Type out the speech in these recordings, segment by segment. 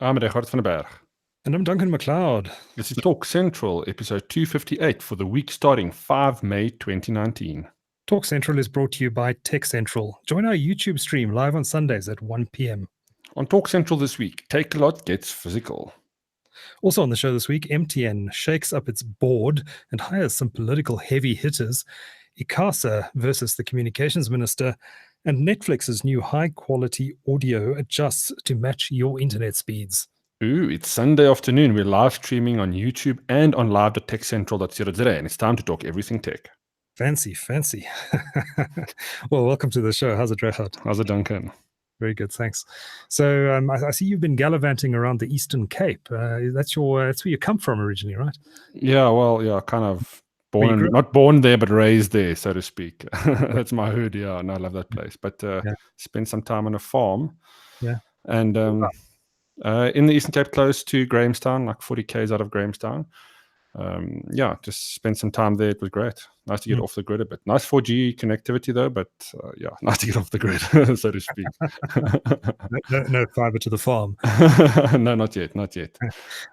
I'm Regardt van Berg. And I'm Duncan McLeod. This is Talk Central, episode 258 for the week starting 5 May 2019. Talk Central is brought to you by TalkCentral. Join our YouTube stream live on Sundays at 1 p.m. On Talk Central this week, Takealot gets physical. Also on the show this week, MTN shakes up its board and hires some political heavy hitters, Icasa versus the communications minister, and Netflix's new high-quality audio adjusts to match your internet speeds. Ooh, it's Sunday afternoon. We're live streaming on YouTube and on live.techcentral.co.za, and it's time to talk everything tech. Fancy. Well, welcome to the show. How's it, Regardt? How's it, Duncan? Very good, thanks. So I see you've been gallivanting around the Eastern Cape. That's where you come from originally, right? Yeah, kind of not born there, but raised there, so to speak. That's my hood, yeah, and I love that place. But spent some time on a farm. Yeah. And in the Eastern Cape, close to Grahamstown, like 40 k's out of Grahamstown. Just spent some time there. It was great. Nice to get off the grid a bit. Nice 4G connectivity though, but nice to get off the grid, so to speak. no fiber to the farm. No, not yet.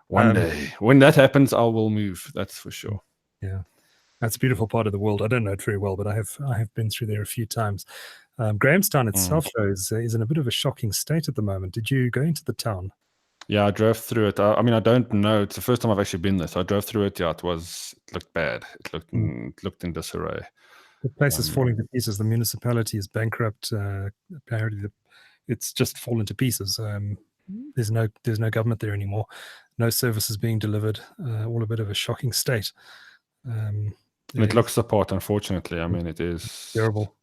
One day, when that happens, I will move. That's for sure. Yeah, that's a beautiful part of the world. I don't know it very well, but I have been through there a few times. Grahamstown itself, though, is in a bit of a shocking state at the moment. Did you go into the town? Yeah, I drove through it. I mean, I don't know. It's the first time I've actually been there. So I drove through it. Yeah, it looked bad. It looked in disarray. The place is falling to pieces. The municipality is bankrupt. Apparently, it's just fallen to pieces. There's no government there anymore. No services being delivered. All a bit of a shocking state. It looks the part, unfortunately. I mean, it is terrible.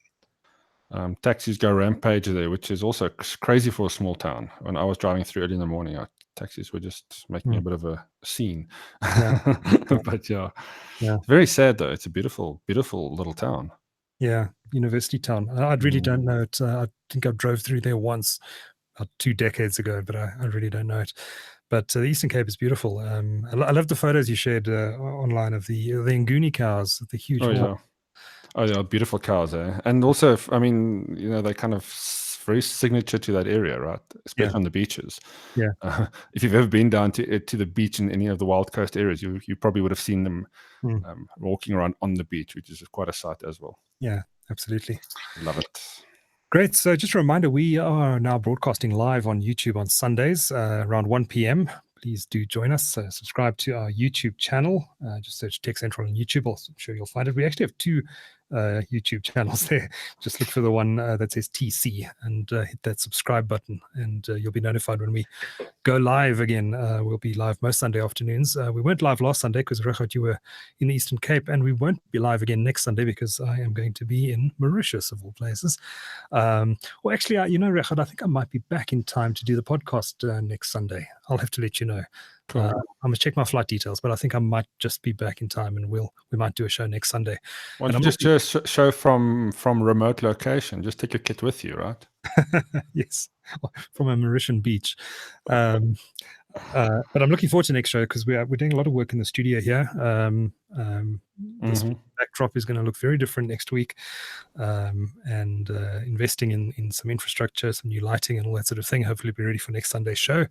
Taxis go rampage there, which is also crazy for a small town. When I was driving through early in the morning, taxis were just making a bit of a scene. Yeah. But very sad though. It's a beautiful little town. Yeah, university town. I really don't know it. I think I drove through there once, 2 decades ago, but I really don't know it. But the Eastern Cape is beautiful. I love the photos you shared online of the Nguni cows, the huge. Oh yeah, beautiful cows, eh? And also, I mean, they're kind of very signature to that area, right? Especially on the beaches. Yeah. If you've ever been down to the beach in any of the Wild Coast areas, you probably would have seen them walking around on the beach, which is quite a sight as well. Yeah, absolutely. Love it. Great. So just a reminder, we are now broadcasting live on YouTube on Sundays around 1 p.m. Please do join us. Subscribe to our YouTube channel. Just search Tech Central on YouTube. I'm sure you'll find it. We actually have 2 YouTube channels there. Just look for the one that says TC and hit that subscribe button, and you'll be notified when we go live again. We'll be live most Sunday afternoons. We weren't live last Sunday because, Regardt, you were in the Eastern Cape, and we won't be live again next Sunday because I am going to be in Mauritius, of all places. Well, actually, Regardt, I think I might be back in time to do the podcast next Sunday. I'll have to let you know. Cool. I'm going to check my flight details, but I think I might just be back in time, and we might do a show next Sunday. Why don't you just show from remote location? Just take your kit with you, right? Yes, from a Mauritian beach. But I'm looking forward to next show because we're doing a lot of work in the studio here. This backdrop is going to look very different next week, and investing in some infrastructure, some new lighting, and all that sort of thing. Hopefully, be ready for next Sunday's show.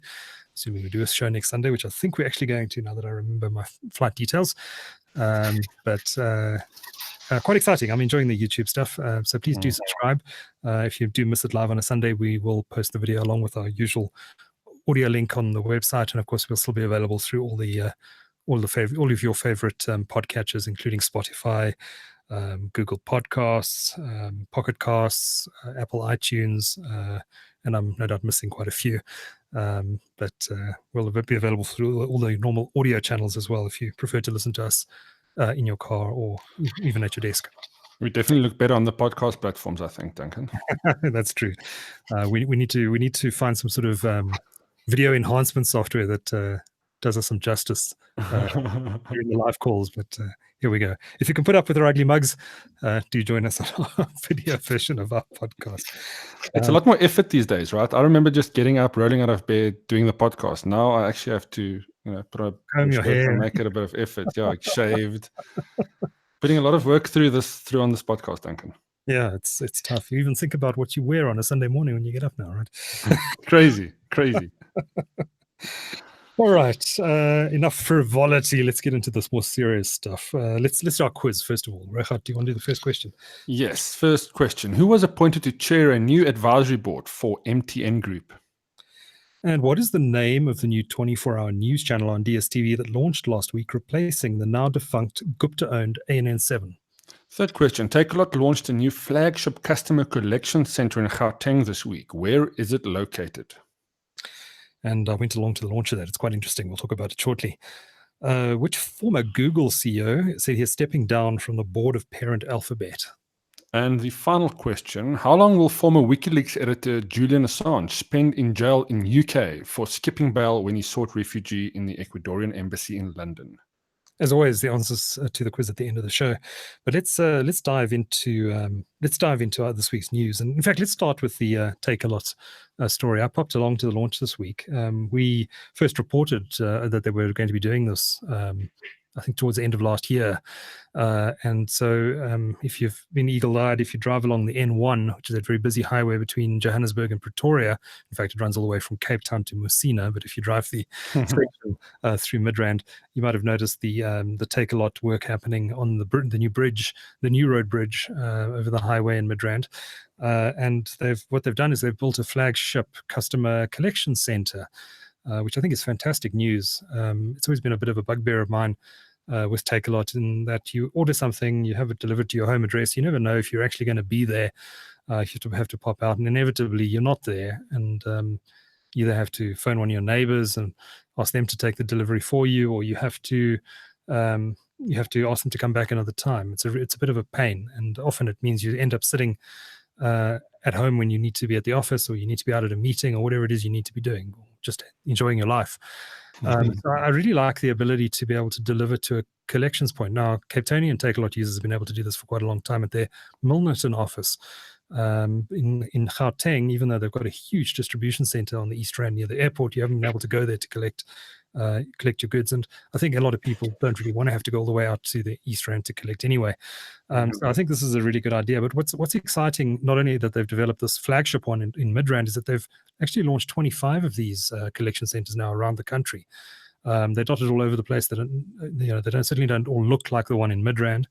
Assuming we do a show next Sunday, which I think we're actually going to now that I remember my flight details. But quite exciting. I'm enjoying the YouTube stuff. So please do subscribe. If you do miss it live on a Sunday, we will post the video along with our usual audio link on the website, and of course, we'll still be available through all of your favorite podcatchers, including Spotify, Google Podcasts, Pocket Casts, Apple iTunes, and I'm no doubt missing quite a few. But we'll be available through all the normal audio channels as well if you prefer to listen to us in your car or even at your desk. We definitely look better on the podcast platforms, I think, Duncan. That's true. We need to find some sort of video enhancement software that does us some justice during the live calls. But here we go. If you can put up with our ugly mugs, do join us on our video version of our podcast. It's a lot more effort these days, right? I remember just getting up, rolling out of bed, doing the podcast. Now I actually have to, put a comb your hair, and make it a bit of effort. Yeah, shaved. Putting a lot of work through on this podcast, Duncan. Yeah, it's tough. You even think about what you wear on a Sunday morning when you get up now, right? Crazy. All right. Enough frivolity. Let's get into this more serious stuff. Let's do our quiz first of all. Regardt, do you want to do the first question? Yes. First question: who was appointed to chair a new advisory board for MTN Group? And what is the name of the new 24-hour news channel on DSTV that launched last week, replacing the now defunct Gupta-owned ANN7? Third question: Takealot launched a new flagship customer collection center in Gauteng this week. Where is it located? And I went along to the launch of that. It's quite interesting. We'll talk about it shortly. Which former Google CEO said he's stepping down from the board of parent Alphabet? And the final question: how long will former WikiLeaks editor Julian Assange spend in jail in UK for skipping bail when he sought refuge in the Ecuadorian embassy in London? As always, the answers to the quiz at the end of the show. But let's dive into this week's news. And in fact, let's start with the Takealot story. I popped along to the launch this week. We first reported that they were going to be doing this. I think towards the end of last year. And so if you've been eagle-eyed, if you drive along the N1, which is a very busy highway between Johannesburg and Pretoria, in fact, it runs all the way from Cape Town to Musina, but if you drive the section through Midrand, you might have noticed the Takealot work happening on the new bridge, the new road bridge over the highway in Midrand. And what they've done is they've built a flagship customer collection center, which I think is fantastic news. It's always been a bit of a bugbear of mine with Takealot, in that you order something, you have it delivered to your home address. You never know if you're actually going to be there. You have to pop out, and inevitably you're not there. And you either have to phone one of your neighbors and ask them to take the delivery for you, or you have to ask them to come back another time. It's a bit of a pain, and often it means you end up sitting at home when you need to be at the office, or you need to be out at a meeting, or whatever it is you need to be doing, or just enjoying your life. So I really like the ability to be able to deliver to a collections point. Now, Cape Townian Takealot users have been able to do this for quite a long time at their Milnerton office in Gauteng. Even though they've got a huge distribution center on the East Rand near the airport, you haven't been able to go there to collect your goods. And I think a lot of people don't really want to have to go all the way out to the East Rand to collect anyway. So I think this is a really good idea. But what's exciting, not only that they've developed this flagship one in Midrand, is that they've actually launched 25 of these collection centers now around the country. They're dotted all over the place. They certainly don't all look like the one in Midrand.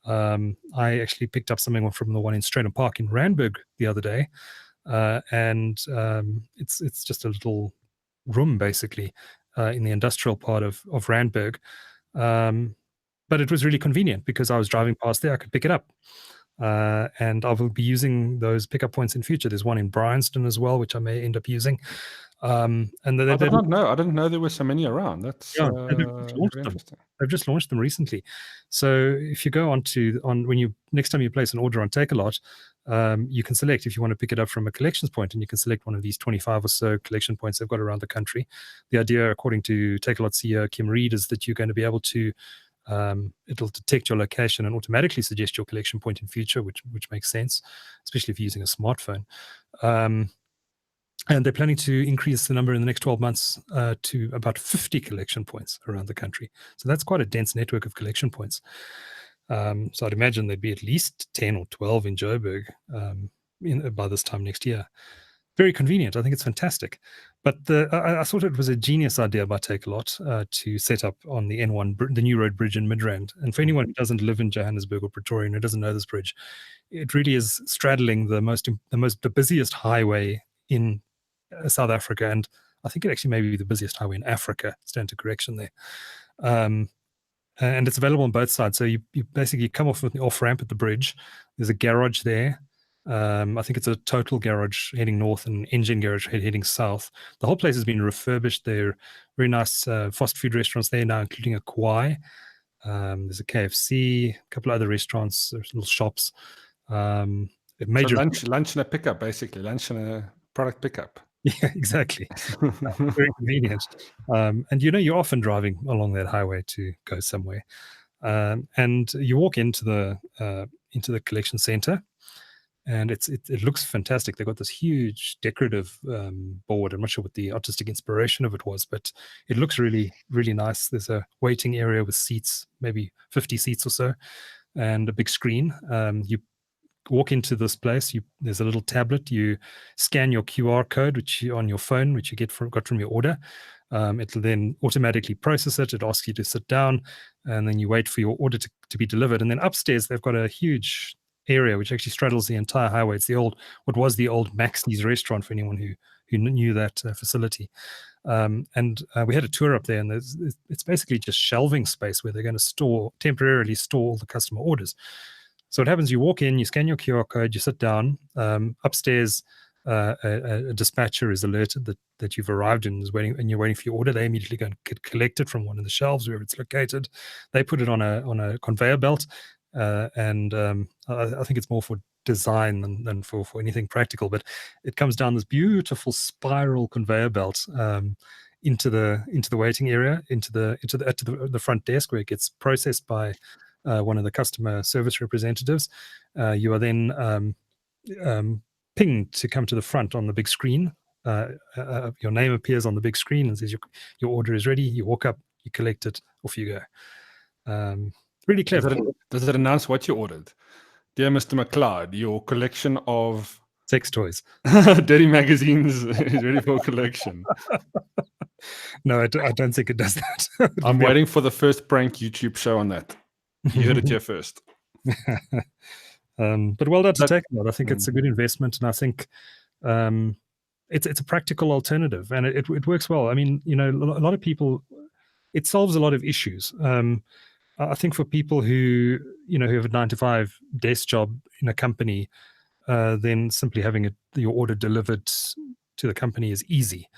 I actually picked up something from the one in Stratham Park in Randburg the other day, and it's just a little room basically in the industrial part of Randburg. But it was really convenient because I was driving past there. I could pick it up. And I will be using those pickup points in future. There's one in Bryanston as well, which I may end up using. And I didn't know there were so many around. That's interesting. They've just launched them recently. So if you go next time you place an order on Takealot, you can select if you want to pick it up from a collections point, and you can select one of these 25 or so collection points they've got around the country. The idea, according to Takealot CEO Kim Reid, is that you're going to be able to it'll detect your location and automatically suggest your collection point in future, which makes sense, especially if you're using a smartphone. And they're planning to increase the number in the next 12 months to about 50 collection points around the country. So that's quite a dense network of collection points. So I'd imagine there'd be at least 10 or 12 in Joburg by this time next year. Very convenient. I think it's fantastic. But I thought it was a genius idea by Takealot to set up on the N1, the new road bridge in Midrand. And for anyone who doesn't live in Johannesburg or Pretoria and who doesn't know this bridge, it really is straddling the busiest highway in South Africa, and I think it actually may be the busiest highway in Africa. Stand to correction there. And it's available on both sides. So you basically come off with the off ramp at the bridge. There's a garage there. I think it's a total garage heading north and engine garage heading south. The whole place has been refurbished. There are very nice fast food restaurants there now, including a Kwai. There's a KFC, a couple of other restaurants, there's little shops. Major lunch and a pickup, basically. Lunch and a product pickup. Yeah, exactly. Very convenient. And you're often driving along that highway to go somewhere. And you walk into the collection center, and it looks fantastic. They've got this huge decorative board. I'm not sure what the artistic inspiration of it was, but it looks really, really nice. There's a waiting area with seats, maybe 50 seats or so, and a big screen. You walk into this place. There's a little tablet. You scan your QR code, on your phone, which you got from your order. It'll then automatically process it. It asks you to sit down, and then you wait for your order to be delivered. And then upstairs, they've got a huge area which actually straddles the entire highway. It's what was the old Maxi's restaurant for anyone who knew that facility. And we had a tour up there, and it's basically just shelving space where they're going to temporarily store all the customer orders. So what happens, you walk in, you scan your QR code, you sit down. Upstairs, a dispatcher is alerted that you've arrived and you're waiting for your order. They immediately go and collect it from one of the shelves wherever it's located. They put it on a conveyor belt, and I think it's more for design than for anything practical. But it comes down this beautiful spiral conveyor belt into the waiting area, into the front desk, where it gets processed by one of the customer service representatives. You are then pinged to come to the front on the big screen. Your name appears on the big screen and says your order is ready. You walk up, you collect it, off you go. Really clever. Does it announce what you ordered? Dear Mr. McLeod, your collection of sex toys, dirty magazines is ready for collection. No, I don't think it does that. I'm waiting for the first prank YouTube show on that. You heard it here first. But well done to Takealot. I think it's a good investment, and I think it's a practical alternative, and it works well. I mean, a lot of people, it solves a lot of issues. I think for people who have a 9-to-5 desk job in a company, then simply having your order delivered to the company is easy.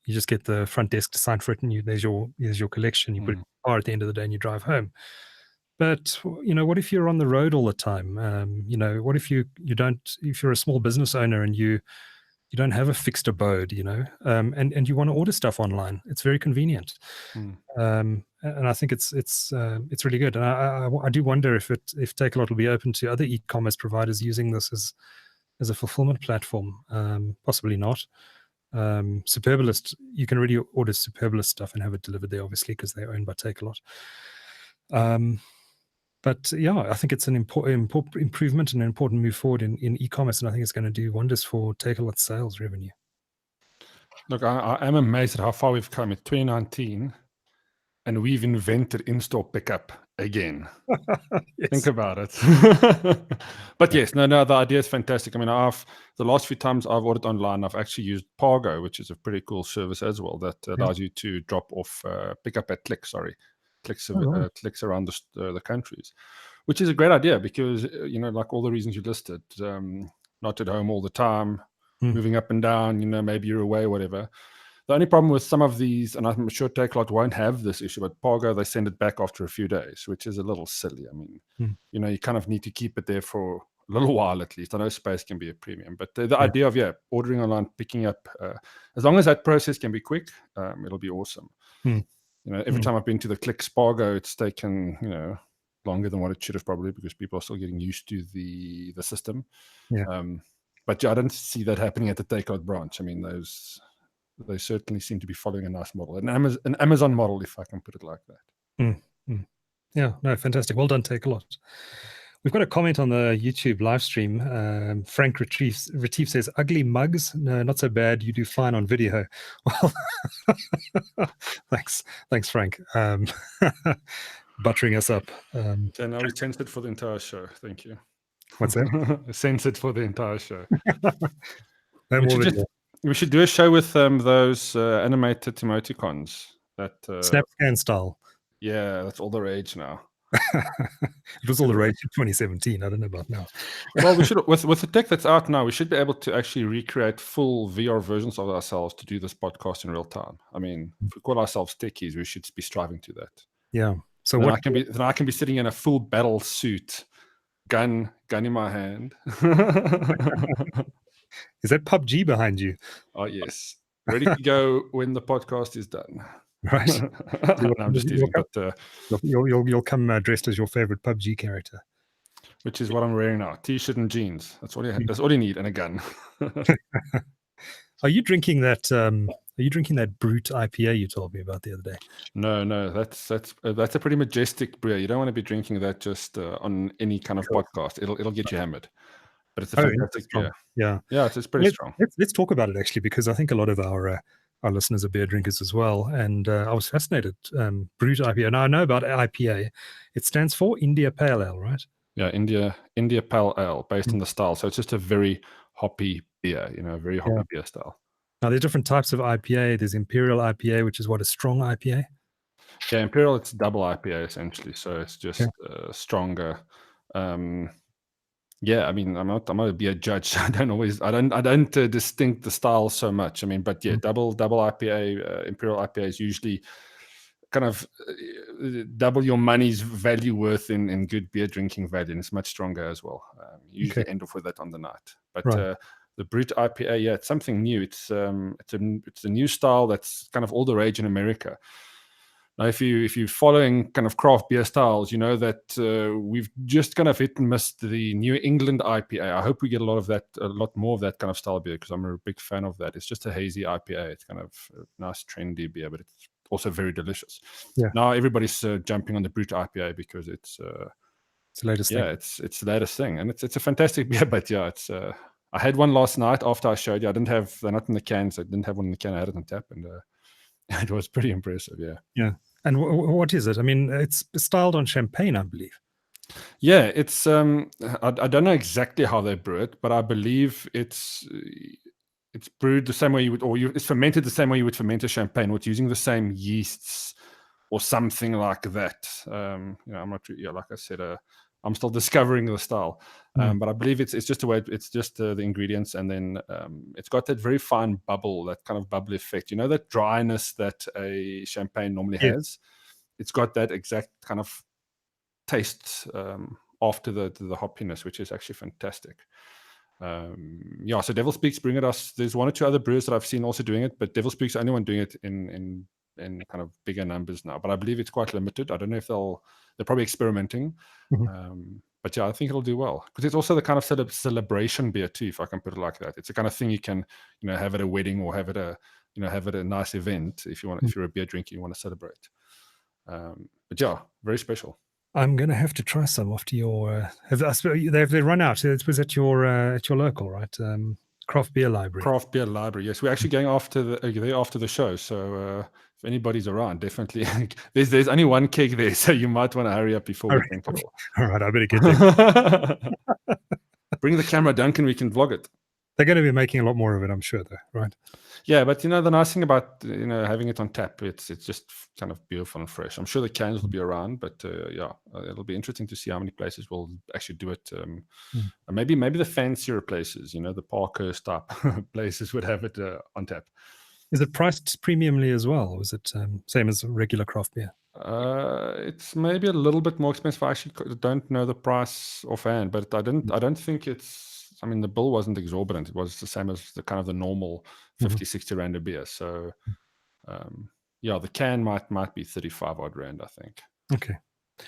You just get the front desk to sign for it, and there's your collection. You put it in the car at the end of the day, and you drive home. But what if you're on the road all the time? What if if you're a small business owner and you don't have a fixed abode, and you want to order stuff online? It's very convenient, and I think it's really good. And I do wonder if Takealot will be open to other e-commerce providers using this as a fulfillment platform. Possibly not. Superbalist, you can already order Superbalist stuff and have it delivered there, obviously, because they're owned by Takealot. But yeah, I think it's an important improvement and an important move forward in e-commerce, and I think it's going to do wonders for Takealot's sales revenue. Look, I am amazed at how far we've come. It's 2019, and we've invented in-store pickup again. Yes. Think about it. But yes, no, the idea is fantastic. I mean, the last few times I've ordered online, I've actually used Pargo, which is a pretty cool service as well that allows you to drop off pickup at clicks around the countries, which is a great idea because like all the reasons you listed, not at home all the time, moving up and down, maybe you're away, whatever. The only problem with some of these, and I'm sure Takealot won't have this issue, but Pargo, they send it back after a few days, which is a little silly. I mean, you kind of need to keep it there for a little while at least. I know space can be a premium, but the idea of ordering online, picking up, as long as that process can be quick, it'll be awesome. Every time I've been to the Click Spargo, it's taken longer than what it should have, probably because people are still getting used to the system. But I don't see that happening at the Takealot branch. I mean, they certainly seem to be following a nice model, an Amazon model, if I can put it like that. Yeah, no, fantastic. Well done, Takealot. We've got a comment on the YouTube live stream. Frank Retief says, "Ugly mugs? No, not so bad. You do fine on video." Well, thanks, Frank. Buttering us up. So now we censored for the entire show. Thank you. What's that? Censored for the entire show. No we should do a show with those animated emoticons. That SnapScan style. Yeah, that's all the rage now. It was all the rage in 2017. I don't know about now. Well, we should with the tech that's out now, we should be able to actually recreate full VR versions of ourselves to do this podcast in real time. I mean, if we call ourselves techies, we should be striving to that. Yeah. So then I can be sitting in a full battle suit, gun in my hand. Is that PUBG behind you? Oh yes, ready to go when the podcast is done. Right. No, I'm just teasing, but you'll come dressed as your favorite PUBG character, which is what I'm wearing now: t-shirt and jeans. That's all you need, and a gun. Are you drinking that? Are you drinking that Brute IPA you told me about the other day? No, that's a pretty majestic beer. You don't want to be drinking that just on any kind of podcast. It'll get you hammered. but it's a Oh, fantastic strong. beer. Yeah. Yeah, it's pretty strong. Let's talk about it actually, because I think a lot of our listeners are beer drinkers as well, and I was fascinated. Brut IPA. Now I know about IPA. It stands for India Pale Ale, right? Yeah, India Pale Ale, based on the style. So it's just a very hoppy beer, very hoppy beer style. Now, there are different types of IPA. There's Imperial IPA, which is what, a strong IPA? Yeah, Imperial, it's double IPA essentially. So it's just stronger. Yeah, I mean, I'm not a beer judge. I don't distinct the style so much. I mean, but yeah, double IPA, Imperial IPA is usually kind of double your money's value worth in good beer drinking value, and it's much stronger as well. Usually end off with that on the night. But the Brut IPA, yeah, it's something new. It's a new style that's kind of all the rage in America. Now, if you're following kind of craft beer styles, you know that we've just kind of hit and missed the New England IPA. I hope we get a lot more of that kind of style beer, because I'm a big fan of that. It's just a hazy IPA. It's kind of a nice, trendy beer, but it's also very delicious. Yeah. Now everybody's jumping on the Brut IPA because it's the latest thing. Yeah, it's the latest thing, and it's a fantastic beer. But yeah, it's I had one last night after I showed you. I didn't have, they're not in the cans. I didn't have one in the can. I had it on tap, and it was pretty impressive. Yeah. Yeah. And what is it? I mean, it's styled on champagne, I believe. Yeah, it's I don't know exactly how they brew it, but I believe it's brewed the same way you would, it's fermented the same way you would ferment a champagne, with using the same yeasts or something like that. I'm not, like I said, I'm still discovering the style, but I believe it's just it's just the ingredients, and then it's got that very fine bubble, that kind of bubbly effect. That dryness that a champagne normally has. It's got that exact kind of taste after the hoppiness, which is actually fantastic. So Devil Speak's bringing us. There's one or two other brewers that I've seen also doing it, but Devil Speak's the only one doing it in kind of bigger numbers now. But I believe it's quite limited. I don't know if they're probably experimenting. But yeah, I think it'll do well, because it's also the kind of celebration beer too, if I can put it like that. It's the kind of thing you can have at a wedding, or have at a nice event if you want. If you're a beer drinker, you want to celebrate. But yeah, very special. I'm going to have to try some after your. Have they run out? It was at your local, right? Craft beer library. Craft beer library. Yes, we're actually going after the show. So if anybody's around, definitely. there's only one keg there, so you might want to hurry up before we drink it all. All right, I better get there. Bring the camera, Duncan. We can vlog it. They're going to be making a lot more of it, I'm sure, though, right? Yeah, but the nice thing about having it on tap, it's just kind of beautiful and fresh. I'm sure the cans will be around, but it'll be interesting to see how many places will actually do it. Maybe the fancier places, the Parkhurst type places, would have it on tap. Is it priced premiumly as well, or is it same as regular craft beer? It's maybe a little bit more expensive. I actually don't know the price offhand, but I don't think it's. I mean, the bill wasn't exorbitant. It was the same as the kind of the normal 50, 60 rand a beer. So, the can might be 35 odd rand, I think. Okay.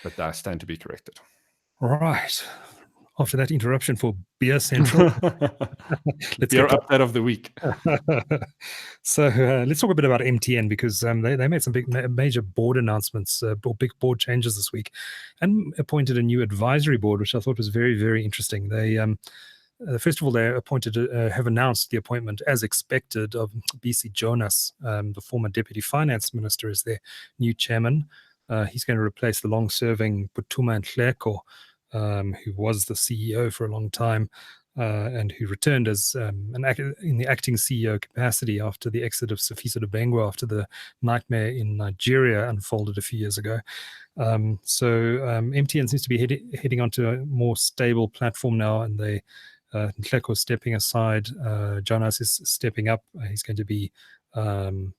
But I stand to be corrected. Right. After that interruption for Beer Central. Let's beer update of the week. So let's talk a bit about MTN, because they made some major board announcements, or big board changes this week, and appointed a new advisory board, which I thought was very, very interesting. They first of all, they have announced the appointment, as expected, of BC Jonas, the former deputy finance minister, as their new chairman. He's going to replace the long-serving Phuthuma Nhleko, who was the CEO for a long time, and who returned as in the acting CEO capacity after the exit of Sifiso Debengwa after the nightmare in Nigeria unfolded a few years ago. MTN seems to be heading onto a more stable platform now, and they Nhleko is stepping aside. Jonas is stepping up. He's going to be in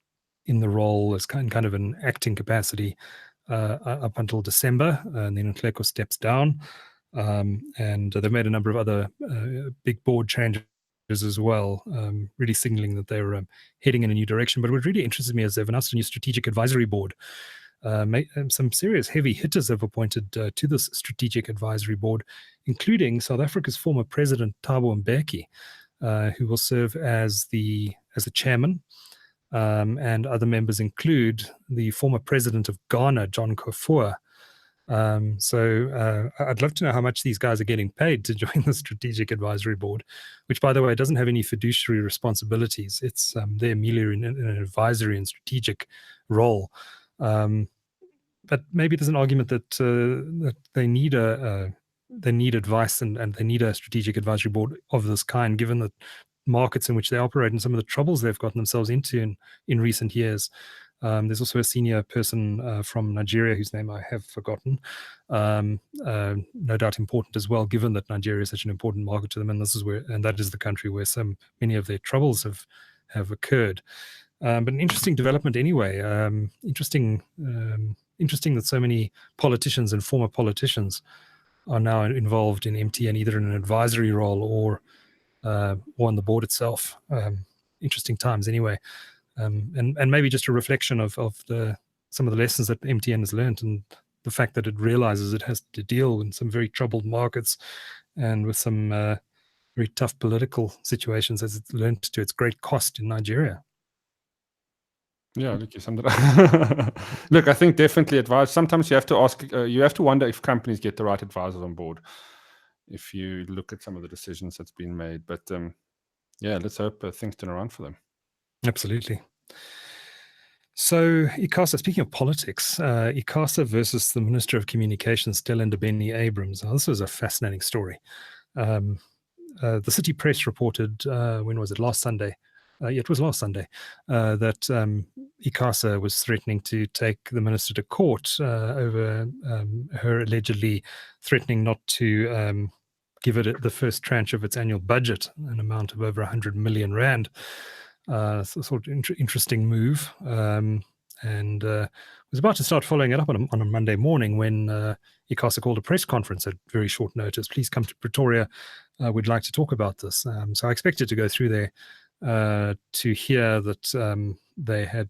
the role as kind of an acting capacity up until December, and then Nhleko steps down. And they've made a number of other big board changes as well, really signaling that they're heading in a new direction. But what really interested me is they've announced a new strategic advisory board. Some serious heavy hitters have appointed to this strategic advisory board, including South Africa's former president Thabo Mbeki, who will serve as the chairman. And other members include the former president of Ghana, John Kuffour, So I'd love to know how much these guys are getting paid to join the Strategic Advisory Board, which, by the way, doesn't have any fiduciary responsibilities. It's they're merely in an advisory and strategic role. But maybe there's an argument that they need they need advice and they need a strategic advisory board of this kind, given the markets in which they operate and some of the troubles they've gotten themselves into in recent years. There's also a senior person from Nigeria whose name I have forgotten. No doubt important as well, given that Nigeria is such an important market to them, and that is the country where so many of their troubles have occurred. But an interesting development anyway. Interesting that so many politicians and former politicians are now involved in MTN, either in an advisory role or on the board itself. Interesting times anyway. And maybe just a reflection of some of the lessons that MTN has learned, and the fact that it realizes it has to deal in some very troubled markets and with some very tough political situations, as it's learned to its great cost in Nigeria. Yeah, look, you summed it up. Look, I think definitely advice. Sometimes you have to ask, you have to wonder if companies get the right advisors on board, if you look at some of the decisions that's been made. But yeah, let's hope things turn around for them. Absolutely. So Icasa, speaking of politics, Icasa versus the Minister of Communications, Stella Ndabeni-Abrams. Now, this was a fascinating story. The City Press reported, when was it, last Sunday? It was last Sunday, that Icasa was threatening to take the minister to court over her allegedly threatening not to give it the first tranche of its annual budget, an amount of over 100 million rand. So sort of interesting move. And was about to start following it up on a Monday morning when Icasa called a press conference at very short notice. Please come to Pretoria. We'd like to talk about this. So I expected to go through there to hear that they had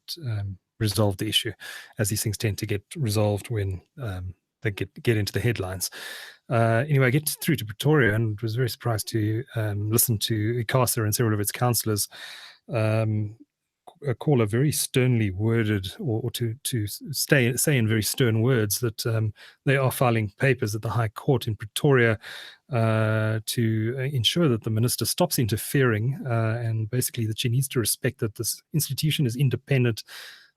resolved the issue, as these things tend to get resolved when they get into the headlines. Anyway, I get through to Pretoria and was very surprised to listen to Icasa and several of its councillors call a very sternly worded, or to say in very stern words that they are filing papers at the High Court in Pretoria to ensure that the minister stops interfering, and basically that she needs to respect that this institution is independent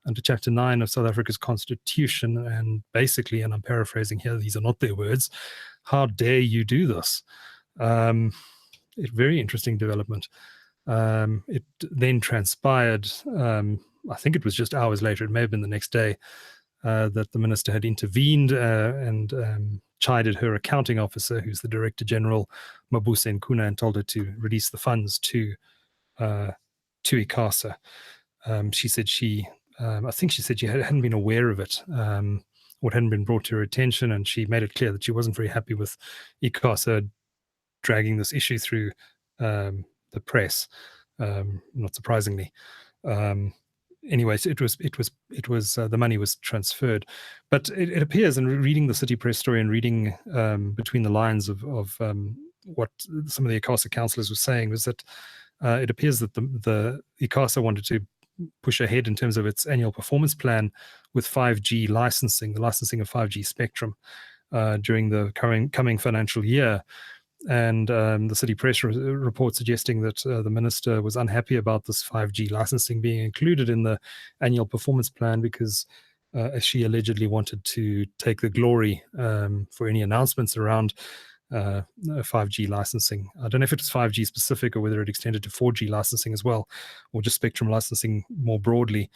under Chapter 9 of South Africa's Constitution. And basically, and I'm paraphrasing here, these are not their words, how dare you do this? Very interesting development. It then transpired, I think it was just hours later, it may have been the next day, that the minister had intervened and chided her accounting officer, who's the Director General, Mabuse Nkuna, and told her to release the funds to Icasa. She said I think she said she hadn't been aware of it, or it hadn't been brought to her attention, and she made it clear that she wasn't very happy with Icasa dragging this issue through the press, not surprisingly. Anyway, so it was the money was transferred, but it appears, in reading the City Press story and reading between the lines of what some of the Icasa councillors were saying, was that it appears that the Icasa wanted to push ahead in terms of its annual performance plan with 5G licensing, the licensing of 5G spectrum during the coming financial year. And the City Press report suggesting that the minister was unhappy about this 5G licensing being included in the annual performance plan because she allegedly wanted to take the glory for any announcements around 5G licensing. I don't know if it was 5G specific or whether it extended to 4G licensing as well, or just spectrum licensing more broadly.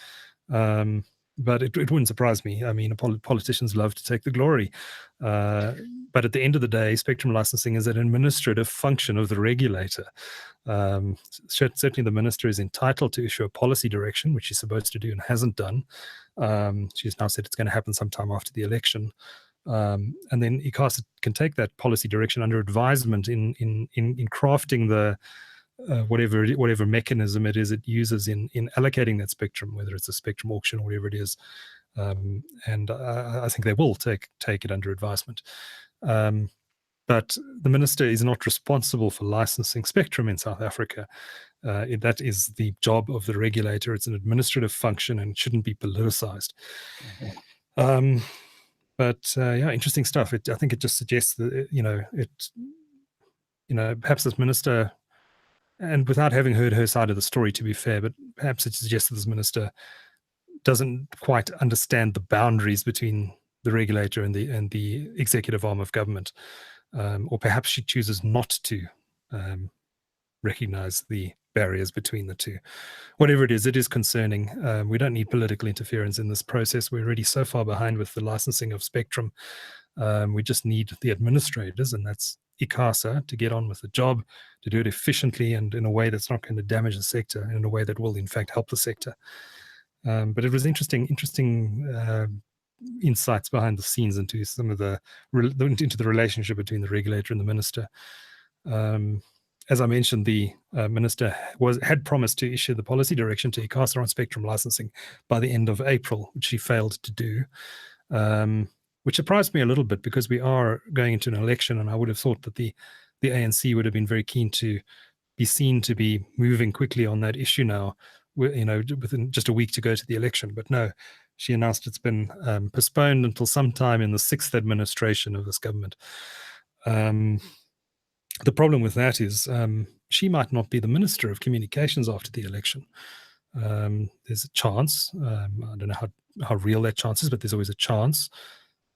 But it wouldn't surprise me. I mean, politicians love to take the glory. But at the end of the day, spectrum licensing is an administrative function of the regulator. Certainly the minister is entitled to issue a policy direction, which she's supposed to do and hasn't done. She's now said it's going to happen sometime after the election. And then Icasa can take that policy direction under advisement in crafting the whatever mechanism it is it uses in allocating that spectrum, whether it's a spectrum auction or whatever it is. And I think they will take it under advisement. But the minister is not responsible for licensing spectrum in South Africa. That is the job of the regulator. It's an administrative function and shouldn't be politicized. But yeah, interesting stuff. I think it just suggests that perhaps this minister, and without having heard her side of the story, to be fair, but perhaps it suggests that this minister doesn't quite understand the boundaries between the regulator and the executive arm of government, or perhaps she chooses not to recognize the barriers between the two. Whatever it is concerning. We don't need political interference in this process. We're already so far behind with the licensing of spectrum. We just need the administrators, and that's Icasa, to get on with the job, to do it efficiently and in a way that's not going to damage the sector, and in a way that will in fact help the sector. But it was interesting insights behind the scenes into some of into the relationship between the regulator and the minister. As I mentioned, the minister had promised to issue the policy direction to Icasa on spectrum licensing by the end of April, which she failed to do, which surprised me a little bit, because we are going into an election, and I would have thought that the ANC would have been very keen to be seen to be moving quickly on that issue now, within just a week to go to the election. But no, she announced it's been postponed until sometime in the 6th administration of this government. The problem with that is she might not be the Minister of Communications after the election. There's a chance, I don't know how real that chance is, but there's always a chance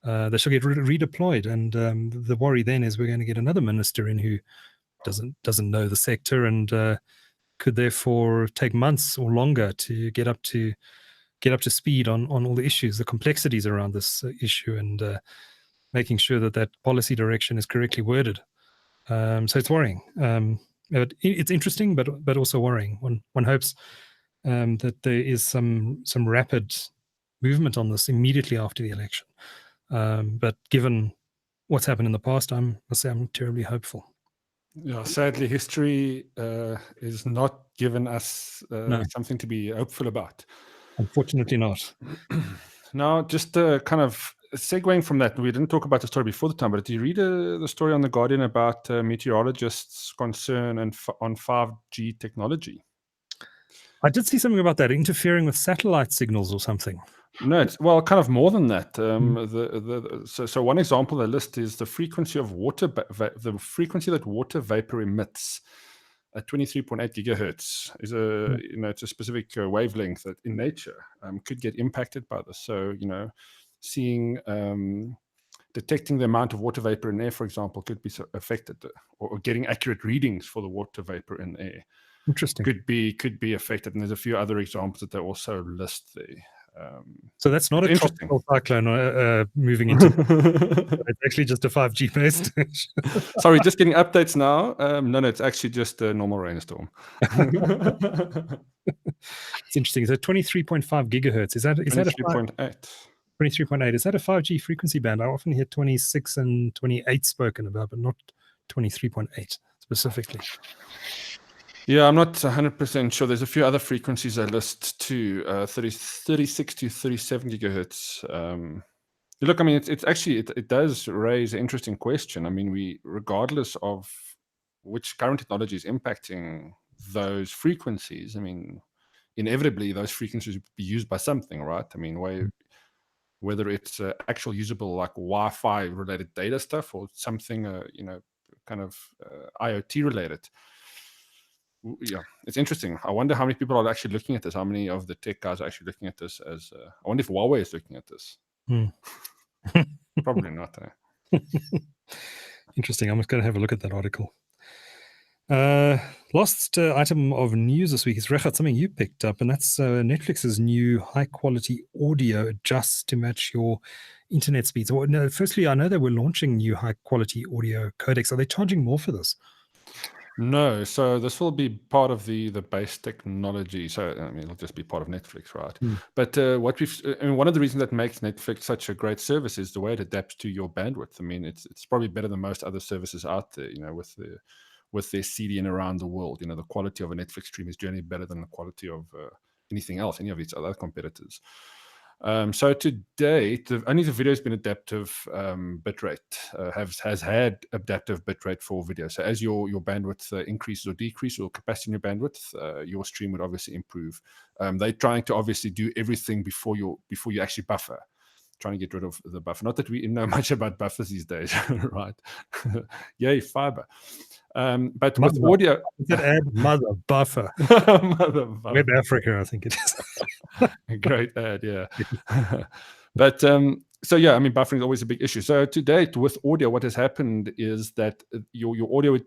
that she'll get redeployed. And the worry then is we're going to get another minister in who doesn't know the sector, and could therefore take months or longer to get up to speed on all the issues, the complexities around this issue, and making sure that policy direction is correctly worded. So it's worrying. It's interesting, but also worrying. One hopes that there is some rapid movement on this immediately after the election. But given what's happened in the past, I must say I'm terribly hopeful. Yeah, sadly, history is not given us something to be hopeful about. Unfortunately not. Now, just kind of segueing from that, we didn't talk about the story before the time, but did you read the story on The Guardian about meteorologists' concern on 5G technology? I did see something about that, interfering with satellite signals or something. No, it's kind of more than that. So one example they list is the frequency of water, the frequency that water vapor emits at 23.8 gigahertz is it's a specific wavelength that in nature could get impacted by this. So seeing detecting the amount of water vapor in air, for example, could be affected, or getting accurate readings for the water vapor in air. Interesting. Could be affected, and there's a few other examples that they also list there. So that's not a tropical cyclone moving into. It's actually just a 5G base station. Sorry, just getting updates now. No, it's actually just a normal rainstorm. It's interesting. So 23.5 gigahertz. Is that 23.8? 23.8. Is that a 5G frequency band? I often hear 26 and 28 spoken about, but not 23.8 specifically. Yeah, I'm not 100% sure. There's a few other frequencies I list too, 36 to 37 gigahertz. Look, I mean, it's actually, it does raise an interesting question. I mean, regardless of which current technology is impacting those frequencies, I mean, inevitably those frequencies will be used by something, right? I mean, whether it's actual usable like Wi-Fi related data stuff, or something, kind of IoT related. Yeah, it's interesting. I wonder how many people are actually looking at this. How many of the tech guys are actually looking at this as? I wonder if Huawei is looking at this. Probably not. Interesting. I'm just going to have a look at that article. Last item of news this week is, Regardt, something you picked up, and that's Netflix's new high-quality audio adjusts to match your internet speeds. Well, no, firstly, I know they were launching new high-quality audio codecs. Are they charging more for this? No, so this will be part of the base technology. So I mean, it'll just be part of Netflix, right? But one of the reasons that makes Netflix such a great service is the way it adapts to your bandwidth. I mean, it's probably better than most other services out there. With their CDN around the world, the quality of a Netflix stream is generally better than the quality of anything else, any of its other competitors. So to date, only the video has been adaptive bitrate, has had adaptive bitrate for video. So as your bandwidth increases or decreases, or capacity in your bandwidth, your stream would obviously improve. They're trying to obviously do everything before you actually buffer, trying to get rid of the buffer. Not that we know much about buffers these days, right? Yay, fiber. But with audio, that ad mother buffer. Mother buffer. Web Africa, I think it is. A great ad, yeah. But so yeah, I mean, buffering is always a big issue. So to date, with audio, what has happened is that your audio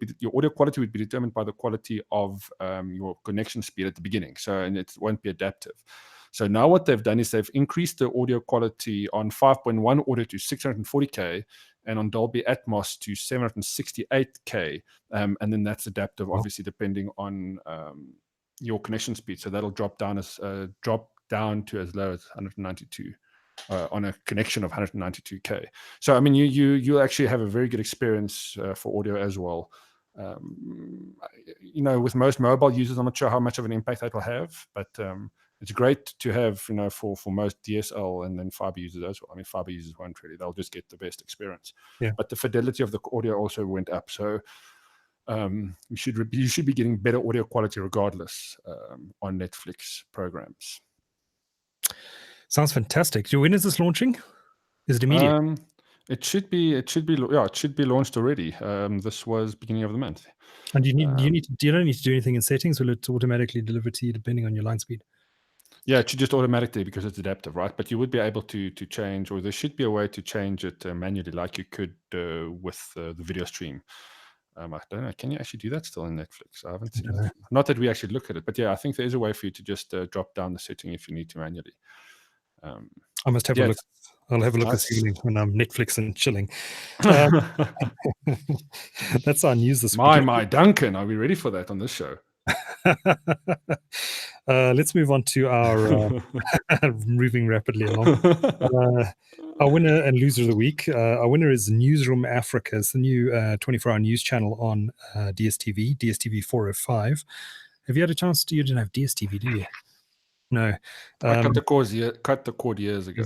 quality would be determined by the quality of your connection speed at the beginning. So, and it won't be adaptive. So now what they've done is they've increased the audio quality on 5.1 audio to 640K and on Dolby Atmos to 768K. And then that's adaptive, obviously, depending on your connection speed. So that'll drop down to as low as 192 on a connection of 192K. So, I mean, you'll actually have a very good experience for audio as well. With most mobile users, I'm not sure how much of an impact that will have, but it's great to have, for most DSL and then fiber users as well. I mean, fiber users won't really; they'll just get the best experience. Yeah. But the fidelity of the audio also went up, so you should be getting better audio quality regardless on Netflix programs. Sounds fantastic. So when is this launching? Is it immediate? It should be launched already. This was beginning of the month. And you don't need to do anything in settings? Will it automatically deliver to you depending on your line speed? Yeah, it should just automatically because it's adaptive, right? But you would be able to change, or there should be a way to change it manually, like you could with the video stream. I don't know. Can you actually do that still in Netflix? I haven't seen it. Not that we actually look at it, but yeah, I think there is a way for you to just drop down the setting if you need to manually. I must have a look. I'll have a look this evening when I'm Netflix and chilling. That's our news this week. My Duncan, are we ready for that on this show? Let's move on to our moving rapidly along. Our winner and loser of the week. Our winner is Newsroom Africa. It's the new 24-hour news channel on DSTV 405. Have you had a chance to? You didn't have DSTV, do you? No. I cut the cord years ago.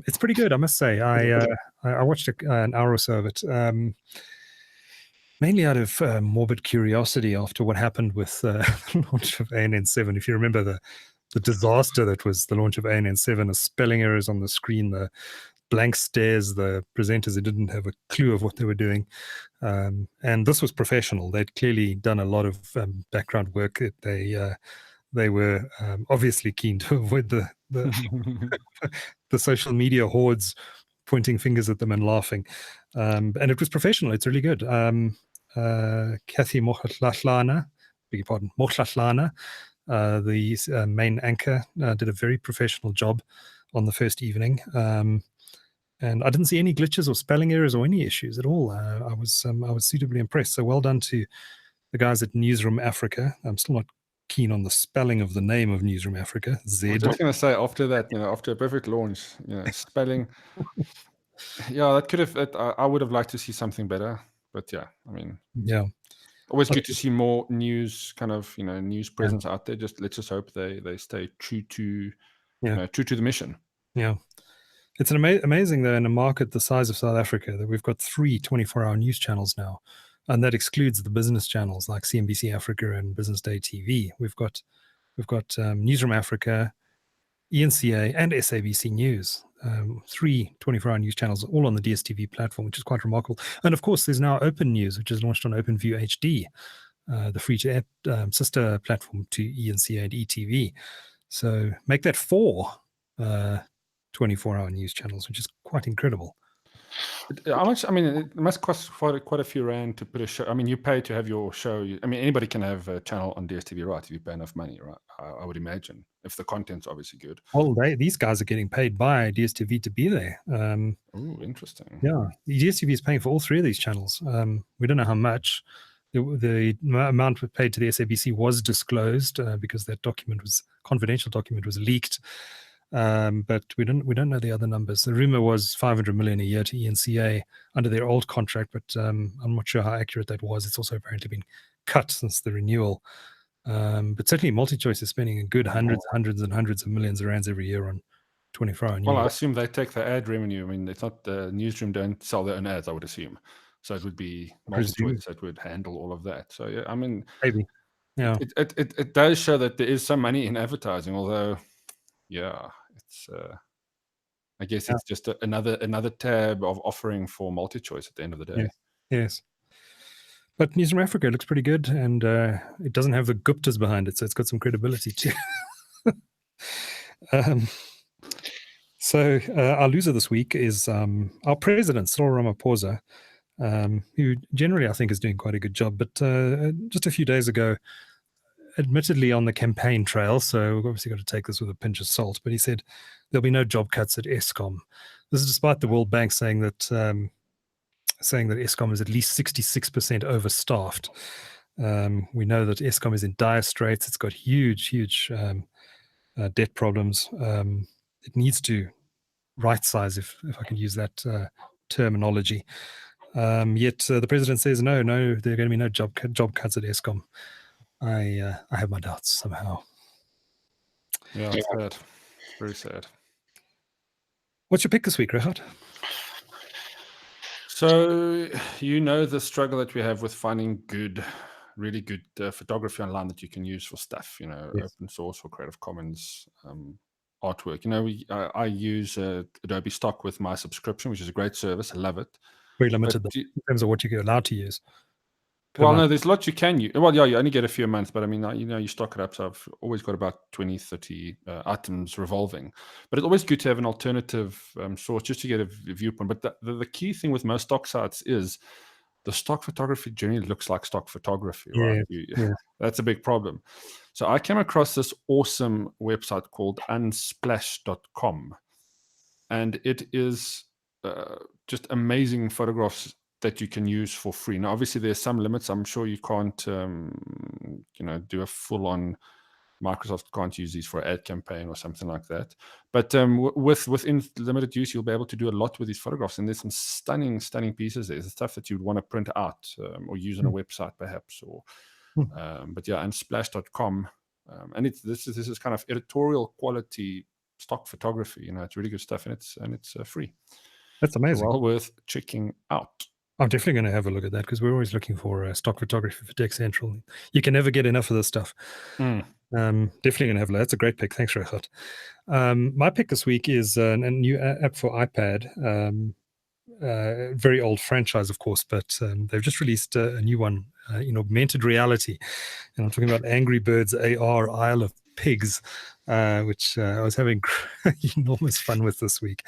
It's pretty good, I must say. I watched an hour or so of it. Mainly out of morbid curiosity after what happened with the launch of ANN7. If you remember the disaster that was the launch of ANN7, the spelling errors on the screen, the blank stares, the presenters who didn't have a clue of what they were doing. And this was professional. They'd clearly done a lot of background work. They were obviously keen to avoid the social media hordes pointing fingers at them and laughing. And it was professional. It's really good. Kathy Mohlahlana, beg your pardon, Mohlahlana, the main anchor, did a very professional job on the first evening. And I didn't see any glitches or spelling errors or any issues at all. I was suitably impressed. So well done to the guys at Newsroom Africa. I'm still not keen on the spelling of the name of Newsroom Africa. Z. I was just going to say, after that, after a perfect launch, spelling. Yeah, that could have. I would have liked to see something better, but yeah, I mean, yeah, always good to see more news, kind of news presence out there. Let's just hope they stay true to the mission. Yeah, it's amazing though in a market the size of South Africa that we've got 3 24-hour news channels now. And that excludes the business channels like CNBC Africa and Business Day TV. We've got Newsroom Africa, ENCA, and SABC News. 3 24-hour news channels, all on the DSTV platform, which is quite remarkable. And of course, there's now Open News, which is launched on OpenView HD, the free-to-air sister platform to ENCA and ETV. So make that 4 24-hour news channels, which is quite incredible. How much? I mean, it must cost quite a few rand to put a show. I mean, you pay to have your show. I mean, anybody can have a channel on DSTV, right? If you pay enough money, right? I would imagine, if the content's obviously good. Well, these guys are getting paid by DSTV to be there. Oh, interesting. Yeah, DSTV is paying for all 3 of these channels. We don't know how much. The amount paid to the SABC was disclosed because that confidential document was leaked. But we don't know the other numbers. The rumor was 500 million a year to ENCA under their old contract, but I'm not sure how accurate that was. It's also apparently been cut since the renewal. But certainly MultiChoice is spending a good hundreds and hundreds of millions of rands every year on 24-hour news. Well, I assume they take the ad revenue. I mean, it's not the newsroom don't sell their own ads, I would assume. So it would be MultiChoice that would handle all of that. So yeah, I mean, maybe. Yeah, it does show that there is some money in advertising, although yeah, it's I guess it's just another tab of offering for multi-choice at the end of the day. Yes. But News from Africa looks pretty good, and it doesn't have the Guptas behind it, so it's got some credibility too. So our loser this week is our president, Cyril Ramaphosa, who generally I think is doing quite a good job. But just a few days ago, admittedly on the campaign trail, so we've obviously got to take this with a pinch of salt, but he said there'll be no job cuts at Eskom. This is despite the World Bank saying that Eskom is at least 66% overstaffed. We know that Eskom is in dire straits. It's got huge debt problems. It needs to right size, if I can use that terminology. Yet the president says no, there are going to be no job cuts at Eskom. I have my doubts somehow. Yeah, it's sad. Very sad. What's your pick this week, Regardt? So the struggle that we have with finding really good photography online that you can use for stuff. Yes. Open source or Creative Commons artwork. I use Adobe Stock with my subscription, which is a great service. I love it. Very limited in terms of what you're allowed to use. Well, no, there's lots you can use. Well, yeah, you only get a few a month, but I mean, you stock it up. So I've always got about 20, 30 items revolving. But it's always good to have an alternative source just to get a viewpoint. But the key thing with most stock sites is the stock photography generally looks like stock photography, right? Yeah. That's a big problem. So I came across this awesome website called unsplash.com. And it is just amazing photographs that you can use for free. Now, obviously, there's some limits. I'm sure you can't, do a full-on. Microsoft can't use these for an ad campaign or something like that. But within limited use, you'll be able to do a lot with these photographs. And there's some stunning pieces there. There's stuff that you'd want to print out or use on a website, perhaps. But yeah, unsplash.com. And this is kind of editorial quality stock photography. It's really good stuff, and it's free. That's amazing. So well worth checking out. I'm definitely going to have a look at that, because we're always looking for stock photography for TalkCentral. You can never get enough of this stuff. Definitely going to have a look. That's a great pick. Thanks, Regardt. My pick this week is a new app for iPad. Very old franchise, of course, but they've just released a new one in augmented reality. And I'm talking about Angry Birds AR Isle of Pigs, which I was having enormous fun with this week.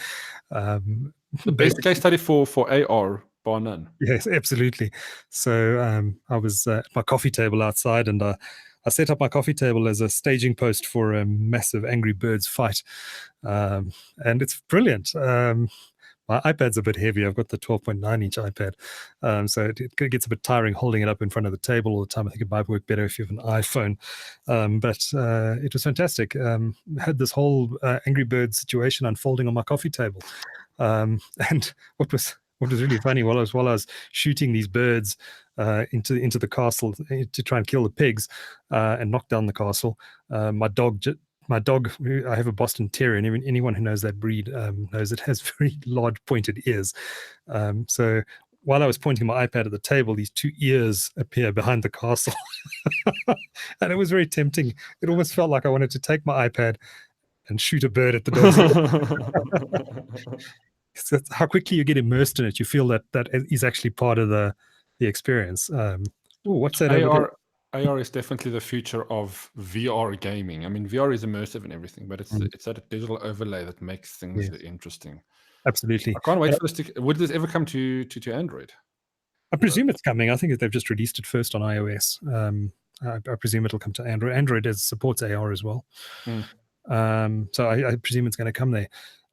The best case study for AR, bar none. Yes, absolutely. So I was at my coffee table outside, and I set up my coffee table as a staging post for a massive Angry Birds fight. And it's brilliant. My iPad's a bit heavy. I've got the 12.9-inch iPad. So it gets a bit tiring holding it up in front of the table all the time. I think it might work better if you have an iPhone. But it was fantastic. Had this whole Angry Birds situation unfolding on my coffee table. And what was really funny, while I was shooting these birds into the castle to try and kill the pigs and knock down the castle, my dog, I have a Boston Terrier, and anyone who knows that breed knows it has very large pointed ears. So while I was pointing my iPad at the table, these two ears appear behind the castle. And it was very tempting. It almost felt like I wanted to take my iPad and shoot a bird at the dog. So that's how quickly you get immersed in it. You feel that is actually part of the experience. What's that? AR is definitely the future of VR gaming. I mean, VR is immersive and everything, but it's that digital overlay that makes things interesting. Absolutely. I can't wait for this would this ever come to Android? I presume it's coming. I think that they've just released it first on iOS. I presume it'll come to Android. Android supports AR as well. So I presume it's going to come there.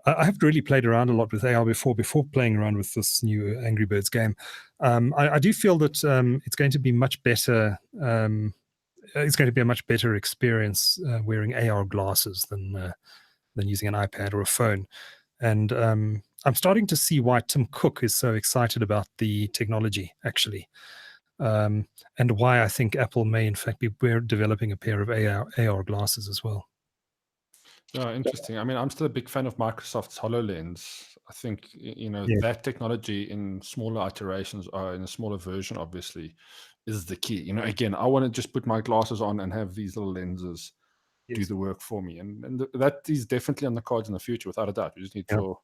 I haven't really played around a lot with AR before playing around with this new Angry Birds game. I do feel that it's going to be much better. It's going to be a much better experience wearing AR glasses than using an iPad or a phone. And I'm starting to see why Tim Cook is so excited about the technology, actually, and why I think Apple may, in fact, be developing a pair of AR glasses as well. Yeah, interesting. I mean, I'm still a big fan of Microsoft's HoloLens. I think, that technology in smaller iterations or in a smaller version, obviously, is the key. Again, I want to just put my glasses on and have these little lenses do the work for me. And that is definitely on the cards in the future, without a doubt. We just need for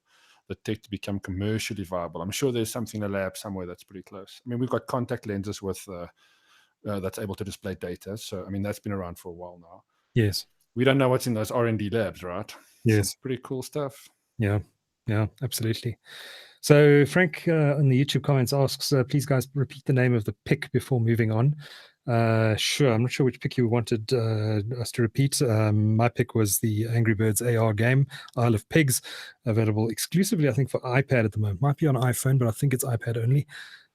the tech to become commercially viable. I'm sure there's something in a lab somewhere that's pretty close. I mean, we've got contact lenses with that's able to display data. So, I mean, that's been around for a while now. Yes. We don't know what's in those R&D labs, right? Yes. Some pretty cool stuff. Yeah, absolutely. So Frank in the YouTube comments asks, please guys repeat the name of the pick before moving on. Sure, I'm not sure which pick you wanted us to repeat. My pick was the Angry Birds AR game, Isle of Pigs, available exclusively, I think, for iPad at the moment. Might be on iPhone, but I think it's iPad only.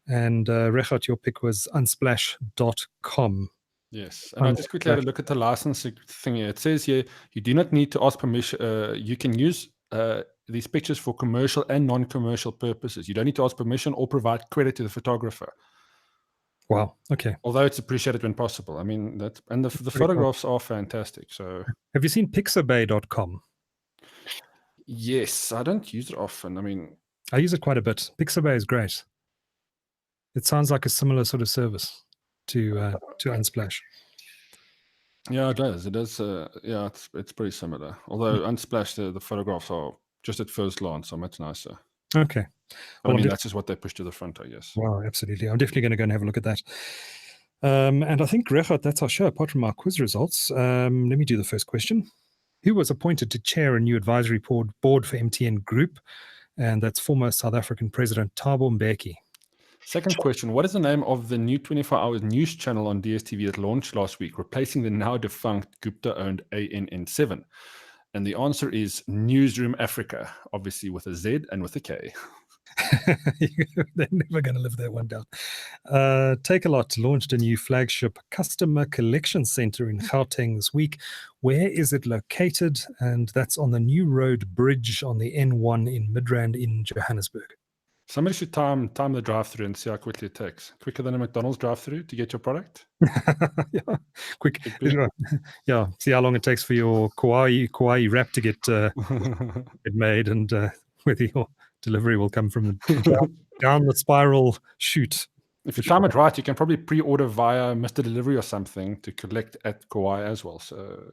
And Regardt, your pick was unsplash.com. Yes, and I just quickly had a look at the licensing thing here. It says here you do not need to ask permission. You can use these pictures for commercial and non-commercial purposes. You don't need to ask permission or provide credit to the photographer. Wow. Okay. Although it's appreciated when possible. I mean, the photographs are fantastic. So, have you seen pixabay.com? Yes, I don't use it often. I mean, I use it quite a bit. Pixabay is great. It sounds like a similar sort of service to Unsplash. Yeah, it does. It does. Yeah, it's pretty similar. Although Unsplash, the photographs are just at first glance are much nicer. Okay. Well, I mean, that's just what they push to the front, I guess. Wow, absolutely. I'm definitely going to go and have a look at that. And I think, Regardt, that's our show, apart from our quiz results. Let me do the first question. Who was appointed to chair a new advisory board for MTN Group? And that's former South African President Thabo Mbeki. Second question, what is the name of the new 24-hour news channel on DSTV that launched last week, replacing the now defunct Gupta-owned ANN7? And the answer is Newsroom Africa, obviously with a Z and with a K. They're never going to live that one down. Takealot launched a new flagship customer collection center in Gauteng this week. Where is it located? And that's on the New Road Bridge on the N1 in Midrand in Johannesburg. Somebody should time the drive-through and see how quickly it takes. Quicker than a McDonald's drive-through to get your product? Yeah, quick. Yeah, see how long it takes for your kawaii wrap to get made, and whether your delivery will come from down the spiral chute. If you time it right, you can probably pre-order via Mr. Delivery or something to collect at Kauai as well. So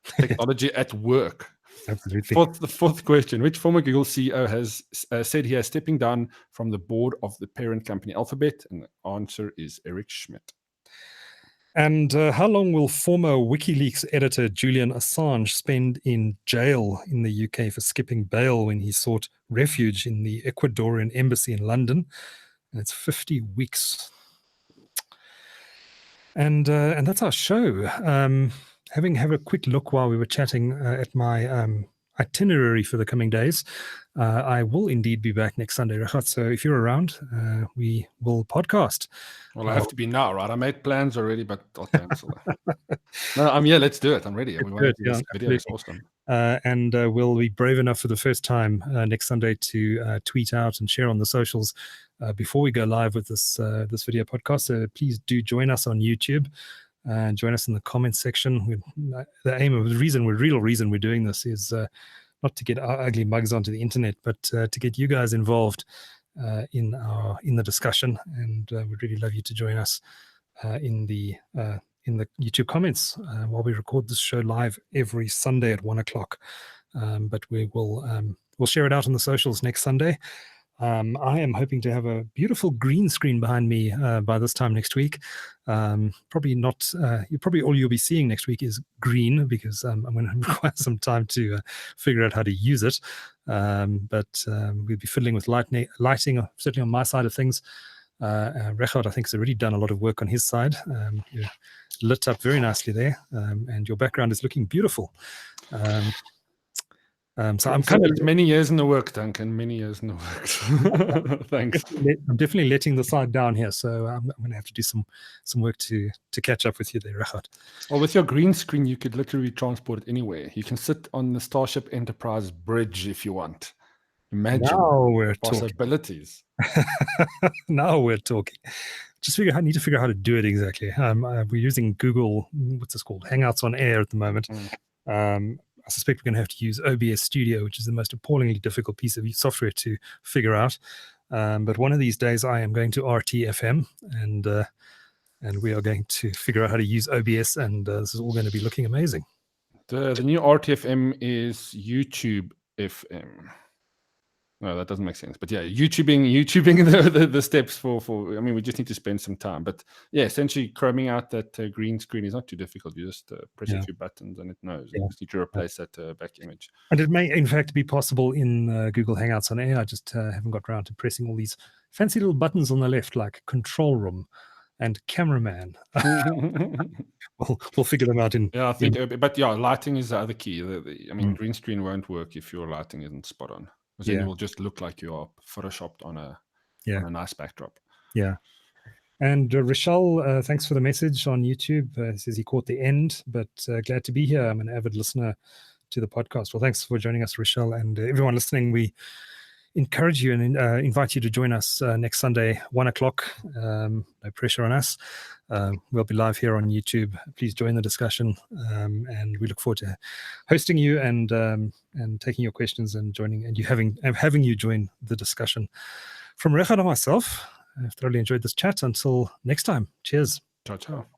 technology at work. Absolutely. The fourth question, which former Google CEO has said he is stepping down from the board of the parent company Alphabet? And the answer is Eric Schmidt. And how long will former WikiLeaks editor Julian Assange spend in jail in the UK for skipping bail when he sought refuge in the Ecuadorian embassy in London? And it's 50 weeks. And that's our show. Having a quick look while we were chatting at my itinerary for the coming days, I will indeed be back next Sunday, Regardt. So if you're around, we will podcast. Well, I have to be now, right? I made plans already, but I'll cancel. No, I'm here. Let's do it. I'm ready. We want to do this video. It's awesome. And we'll be brave enough for the first time next Sunday to tweet out and share on the socials before we go live with this video podcast. So please do join us on YouTube. Join us in the comments section. The real reason we're doing this is not to get our ugly mugs onto the internet, but to get you guys involved in the discussion. And we'd really love you to join us in the YouTube comments while we record this show live every Sunday at 1:00. But we'll share it out on the socials next Sunday. I am hoping to have a beautiful green screen behind me by this time next week. Probably not. Probably all you'll be seeing next week is green, because I'm going to require some time to figure out how to use it. But we'll be fiddling with lighting, certainly on my side of things. Regardt, I think, has already done a lot of work on his side. You're lit up very nicely there, and your background is looking beautiful. So I'm kind of many years in the work, Duncan. Many years in the work. Thanks. I'm definitely letting the side down here, so I'm going to have to do some work to catch up with you there, Regardt. Well, with your green screen, you could literally transport it anywhere. You can sit on the Starship Enterprise bridge if you want. Imagine now we're possibilities. Now we're talking. Just need to figure out how to do it exactly. We're using Google, what's this called, Hangouts on Air at the moment. I suspect we're going to have to use OBS Studio, which is the most appallingly difficult piece of software to figure out. But one of these days, I am going to RTFM, and we are going to figure out how to use OBS, and this is all going to be looking amazing. The new RTFM is YouTube FM. No, that doesn't make sense. But yeah, YouTubing the steps for. I mean, we just need to spend some time. But yeah, essentially, chroming out that green screen is not too difficult. You just press a few buttons and it knows. You just need to replace that back image. And it may, in fact, be possible in Google Hangouts on air. I just haven't got around to pressing all these fancy little buttons on the left, like control room and cameraman. We'll figure them out in. Yeah, I think. But yeah, lighting is the other key. I mean, green screen won't work if your lighting isn't spot on. Because then it will just look like you are photoshopped on a nice backdrop. Yeah. And Rochelle, thanks for the message on YouTube. Says he caught the end, but glad to be here. I'm an avid listener to the podcast. Well, thanks for joining us, Rochelle. And everyone listening, we encourage you and invite you to join us next Sunday, 1:00. No pressure on us. We'll be live here on YouTube. Please join the discussion, and we look forward to hosting you and taking your questions and joining and having you join the discussion. From Regardt and myself, I've thoroughly enjoyed this chat. Until next time, cheers. Ciao, ciao.